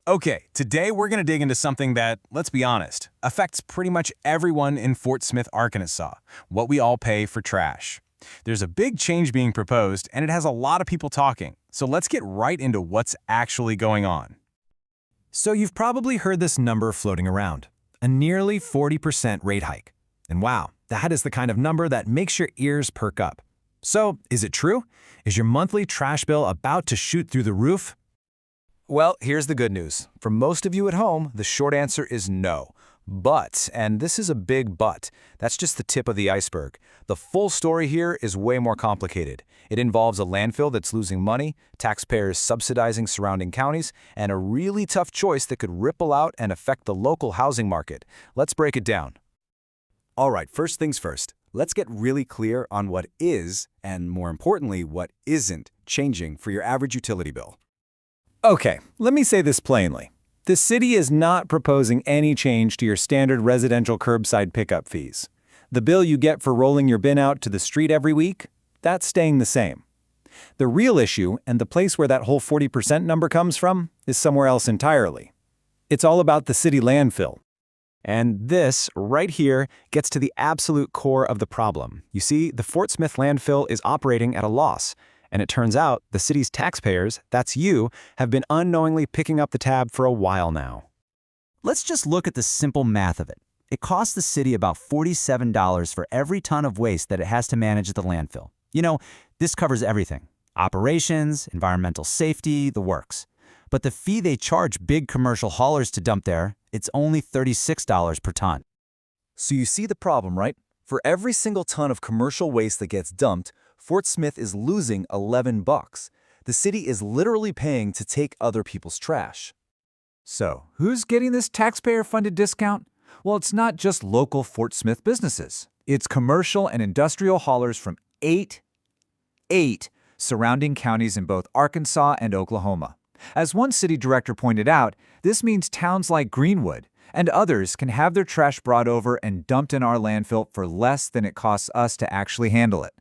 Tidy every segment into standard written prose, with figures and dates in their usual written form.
Okay, today we're going to dig into something that, let's be honest, affects pretty much everyone in Fort Smith, Arkansas, what we all pay for trash. There's a big change being proposed, and it has a lot of people talking, so let's get right into what's actually going on. So you've probably heard this number floating around, a nearly 40% rate hike. And wow, that is the kind of number that makes your ears perk up. So, is it true? Is your monthly trash bill about to shoot through the roof? Well, here's the good news. For most of you at home, the short answer is no. But, and this is a big but, that's just the tip of the iceberg. The full story here is way more complicated. It involves a landfill that's losing money, taxpayers subsidizing surrounding counties, and a really tough choice that could ripple out and affect the local housing market. Let's break it down. All right, first things first. Let's get really clear on what is, and more importantly, what isn't changing for your average utility bill. Okay, let me say this plainly. The city is not proposing any change to your standard residential curbside pickup fees. The bill you get for rolling your bin out to the street every week, that's staying the same. The real issue, and the place where that whole 40% number comes from, is somewhere else entirely. It's all about the city landfill. And this, right here, gets to the absolute core of the problem. You see, the Fort Smith landfill is operating at a loss. And it turns out the city's taxpayers, that's you, have been unknowingly picking up the tab for a while now. Let's just look at the simple math of it. It costs the city about $47 for every ton of waste that it has to manage at the landfill. You know, this covers everything. Operations, environmental safety, the works. But the fee they charge big commercial haulers to dump there, it's only $36 per ton. So you see the problem, right? For every single ton of commercial waste that gets dumped, Fort Smith is losing $11. The city is literally paying to take other people's trash. So, who's getting this taxpayer-funded discount? Well, it's not just local Fort Smith businesses. It's commercial and industrial haulers from eight surrounding counties in both Arkansas and Oklahoma. As one city director pointed out, this means towns like Greenwood and others can have their trash brought over and dumped in our landfill for less than it costs us to actually handle it.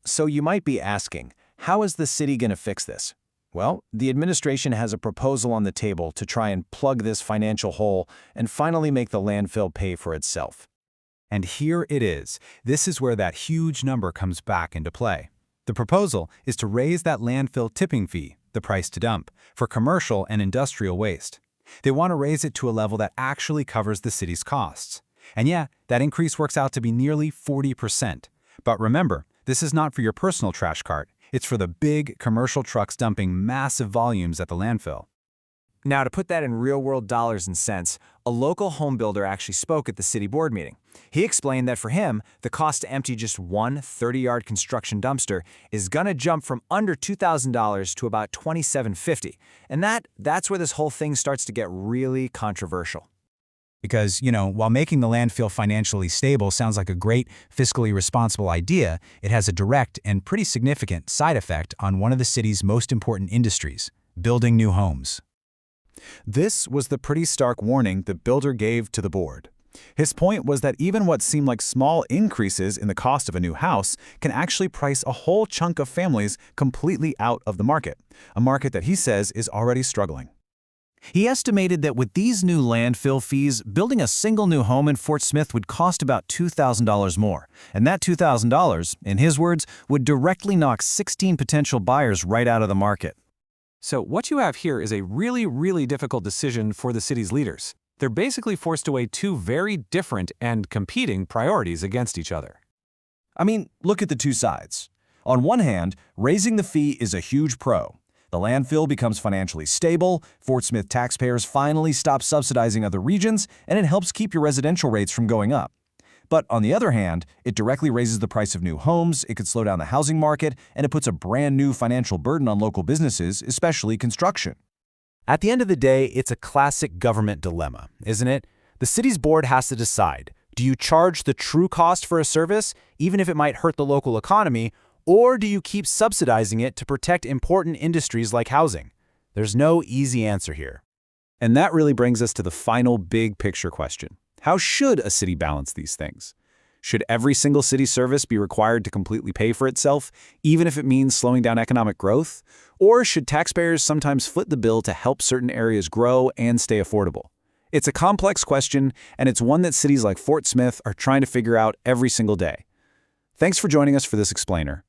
So you might be asking, how is the city going to fix this? Well, the administration has a proposal on the table to try and plug this financial hole and finally make the landfill pay for itself. And here it is. This is where that huge number comes back into play. The proposal is to raise that landfill tipping fee, the price to dump, for commercial and industrial waste. They want to raise it to a level that actually covers the city's costs. And yeah, that increase works out to be nearly 40%. But remember, this is not for your personal trash cart. It's for the big commercial trucks dumping massive volumes at the landfill. Now, to put that in real-world dollars and cents, a local home builder actually spoke at the city board meeting. He explained that for him, the cost to empty just one 30-yard construction dumpster is going to jump from under $2,000 to about $2,750. And that's where this whole thing starts to get really controversial. Because, while making the landfill financially stable sounds like a great, fiscally responsible idea, it has a direct and pretty significant side effect on one of the city's most important industries, building new homes. This was the pretty stark warning the builder gave to the board. His point was that even what seemed like small increases in the cost of a new house can actually price a whole chunk of families completely out of the market, a market that he says is already struggling. He estimated that with these new landfill fees, building a single new home in Fort Smith would cost about $2,000 more. And that $2,000, in his words, would directly knock 16 potential buyers right out of the market. So what you have here is a really, really difficult decision for the city's leaders. They're basically forced to weigh two very different and competing priorities against each other. I mean, look at the two sides. On one hand, raising the fee is a huge pro. The landfill becomes financially stable, Fort Smith taxpayers finally stop subsidizing other regions, and it helps keep your residential rates from going up. But on the other hand, it directly raises the price of new homes, it could slow down the housing market, and it puts a brand new financial burden on local businesses, especially construction. At the end of the day, it's a classic government dilemma, isn't it? The city's board has to decide, do you charge the true cost for a service, even if it might hurt the local economy, or do you keep subsidizing it to protect important industries like housing? There's no easy answer here. And that really brings us to the final big picture question. How should a city balance these things? Should every single city service be required to completely pay for itself, even if it means slowing down economic growth? Or should taxpayers sometimes foot the bill to help certain areas grow and stay affordable? It's a complex question, and it's one that cities like Fort Smith are trying to figure out every single day. Thanks for joining us for this explainer.